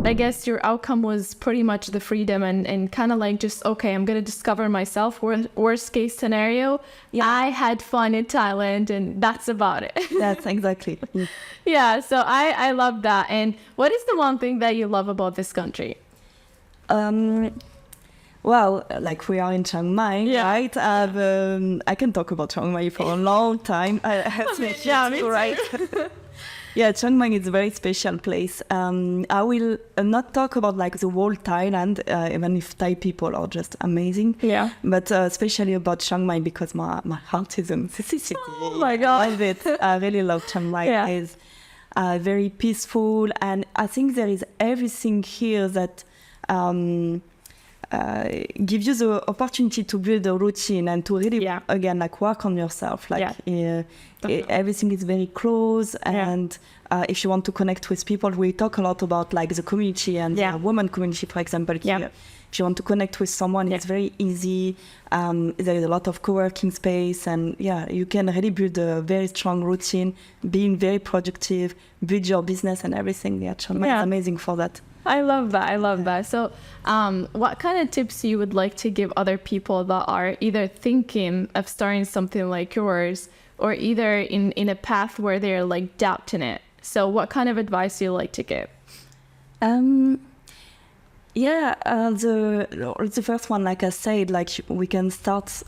I guess your outcome was pretty much the freedom and kind of like just, okay, I'm going to discover myself. Worst case scenario, I had fun in Thailand and that's about it. That's exactly. Yeah, so I love that. And what is the one thing that you love about this country? Well, like we are in Chiang Mai, right? I can talk about Chiang Mai for a long time. Me too, right? Yeah, Chiang Mai is a very special place. I will not talk about like the whole Thailand, even if Thai people are just amazing. Yeah. But especially about Chiang Mai because my heart is in the city. Oh my God. I love it. I really love Chiang Mai. Yeah. It's very peaceful. And I think there is everything here that give you the opportunity to build a routine and to really, again, like work on yourself. Like everything is very close. And if you want to connect with people, we talk a lot about like the community and the women community, for example. Here. If you want to connect with someone, it's very easy. There is a lot of co-working space and you can really build a very strong routine, being very productive, build your business and everything. Chiang Mai is amazing for that. I love that. So what kind of tips you would like to give other people that are either thinking of starting something like yours or either in a path where they're like doubting it? So what kind of advice do you like to give? The first one, like I said, like we can start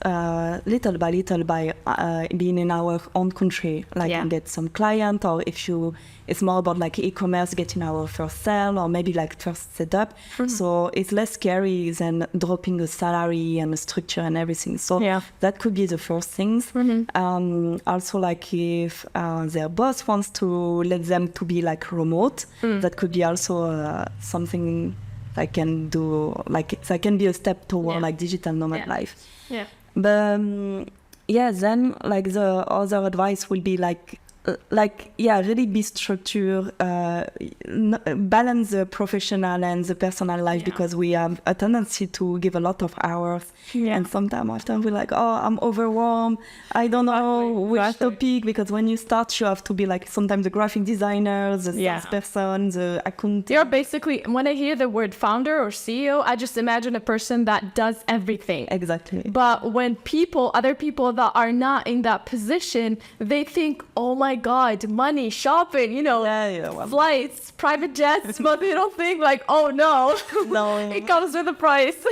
little by little by being in our own country, like and get some client, or it's more about like e-commerce, getting our first sale, or maybe like first setup. So it's less scary than dropping a salary and a structure and everything. So that could be the first things. Also, like if their boss wants to let them to be like remote, that could be also something I can do, like that can be a step toward like digital nomad life. But then like the other advice will be really be structured, balance the professional and the personal life because we have a tendency to give a lot of hours and sometimes after we're like, oh, I'm overwhelmed, I don't know which topic, because when you start you have to be like sometimes the graphic designer, the salesperson, the accountant. You're basically, when I hear the word founder or CEO, I just imagine a person that does everything. Exactly. But when other people that are not in that position, they think, oh my God, money, shopping, flights, private jets, but they don't think like, oh no, it comes with a price.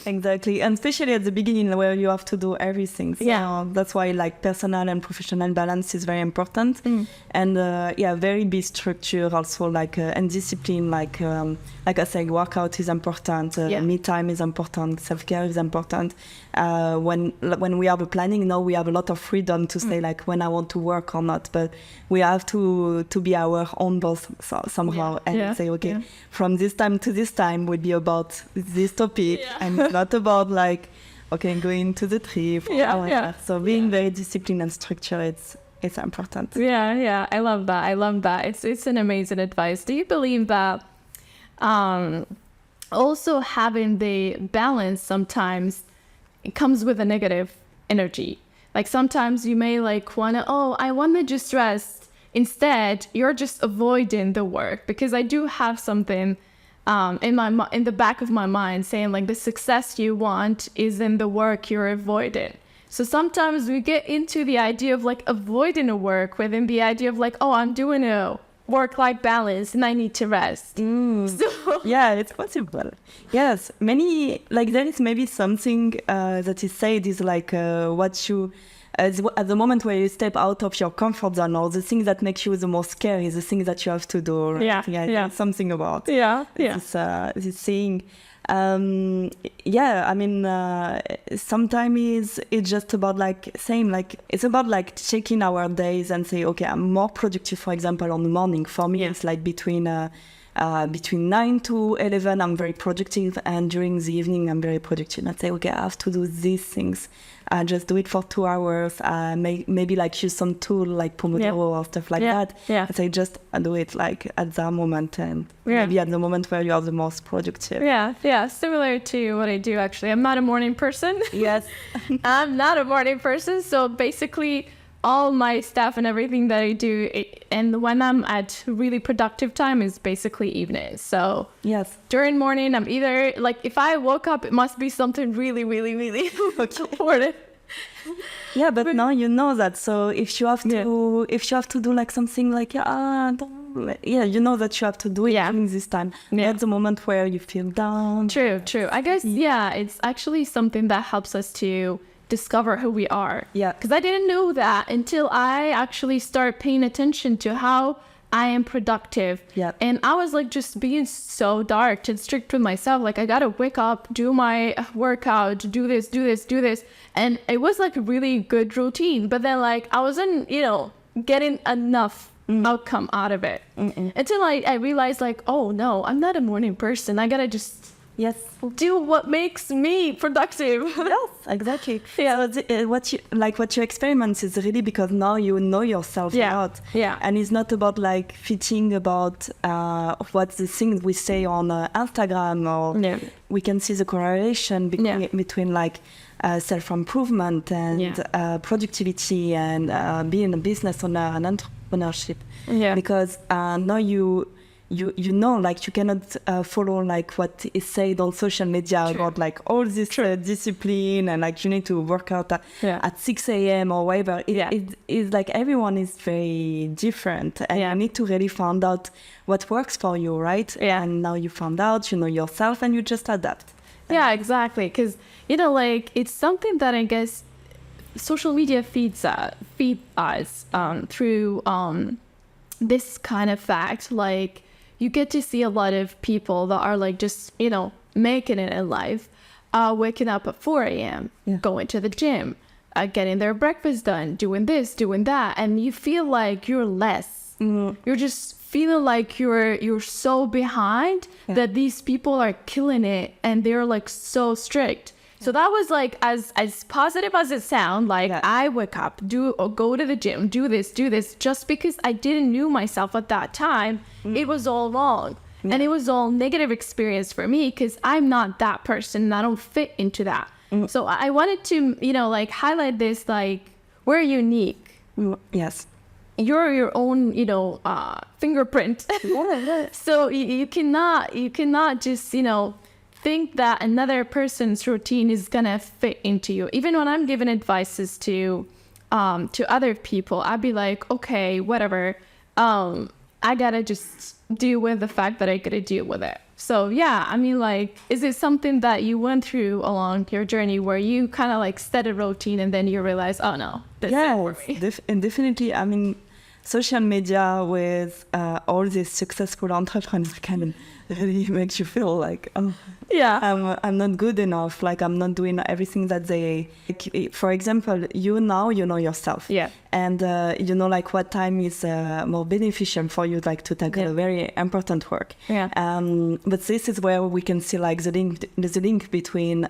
Exactly, and especially at the beginning where you have to do everything. So that's why like personal and professional balance is very important. And very be structured also, like and discipline. Like I said, workout is important. Me time is important. Self-care is important. When we have a planning, now we have a lot of freedom to say like when I want to work or not. But we have to be our own boss somehow and say, okay, from this time to this time would be about this topic and it's not about like, okay, going to the trip. So being very disciplined and structured, it's important. I love that. It's an amazing advice. Do you believe that also having the balance sometimes it comes with a negative energy? Like sometimes you may like I want to just rest. Instead, you're just avoiding the work, because I do have something in the back of my mind saying like the success you want is in the work you're avoiding. So sometimes we get into the idea of like avoiding a work within the idea of like, oh, I'm doing a work-life balance and I need to rest. It's possible. Yes, many, like there is maybe something that is said is like what you at the moment where you step out of your comfort zone, or the thing that makes you the most scary is the thing that you have to do. Something about this saying. I mean, sometimes it's just about like saying like it's about like checking our days and say, okay, I'm more productive, for example, on the morning. For me, it's like between 9 to 11 I'm very productive, and during the evening I'm very productive. I say, okay, I have to do these things. I just do it for 2 hours. Maybe like use some tool like Pomodoro or stuff like that. I say just do it like at that moment, and maybe at the moment where you are the most productive. Similar to what I do actually. I'm not a morning person. Yes. I'm not a morning person. So basically all my stuff and everything that I do. And when I'm at really productive time is basically evening. So Yes. during morning, I'm either like, if I woke up, it must be something really, really, really important. Yeah, but now you know that. So if you have to do like something like you know that you have to do it during this time. Yeah. That's the moment where you feel down. True. I guess it's actually something that helps us to discover who we are. Yeah. Because I didn't know that until I actually start paying attention to how I am productive. Yeah. And I was like just being so dark and strict with myself. Like I gotta wake up, do my workout, do this. And it was like a really good routine. But then like I wasn't, getting enough outcome out of it. Until I realized like, oh no, I'm not a morning person. I gotta just do what makes me productive. Yes, exactly. Yeah. So what you experiment is really because now you know yourself a lot. Yeah. And it's not about like fitting about what the things we say on Instagram or we can see the correlation between like self-improvement and productivity and being a business owner and entrepreneurship. Yeah. Because now you know, like you cannot follow like what is said on social media about like all this discipline and like you need to work out at 6 a.m. or whatever. It is like everyone is very different and you need to really find out what works for you, right? Yeah. And now you found out, you know yourself and you just adapt. Yeah, exactly. Because, like it's something that I guess social media feeds us through this kind of fact. Like, you get to see a lot of people that are like just, making it in life, waking up at 4 a.m., going to the gym, getting their breakfast done, doing this, doing that. And you feel like you're less. You're just feeling like you're so behind that these people are killing it and they're like so strict. So that was like as positive as it sounds. Like I wake up, go to the gym, do this, just because I didn't know myself at that time. It was all wrong, and it was all negative experience for me because I'm not that person. And I don't fit into that. So I wanted to, like highlight this. Like we're unique. Yes. You're your own, fingerprint. So you cannot just, think that another person's routine is gonna fit into you. Even when I'm giving advices to other people, I'd be like, okay, whatever. I gotta just deal with the fact that I gotta deal with it. So yeah, I mean, like, is it something that you went through along your journey where you kind of like set a routine and then you realize, oh no, this isn't for me? And definitely. I mean, social media with all these successful entrepreneurs can really makes you feel like, I'm not good enough. Like I'm not doing everything that they. Like, for example, you know yourself. Yeah. And you know like what time is more beneficial for you, like to tackle a very important work. Yeah. But this is where we can see like the link between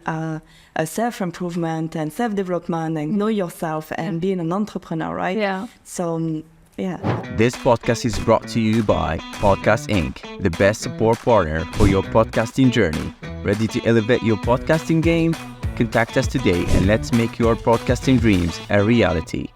self-improvement and self-development and know yourself and being an entrepreneur, right? Yeah. So. Yeah. This podcast is brought to you by Podcast Inc., the best support partner for your podcasting journey. Ready to elevate your podcasting game? Contact us today and let's make your podcasting dreams a reality.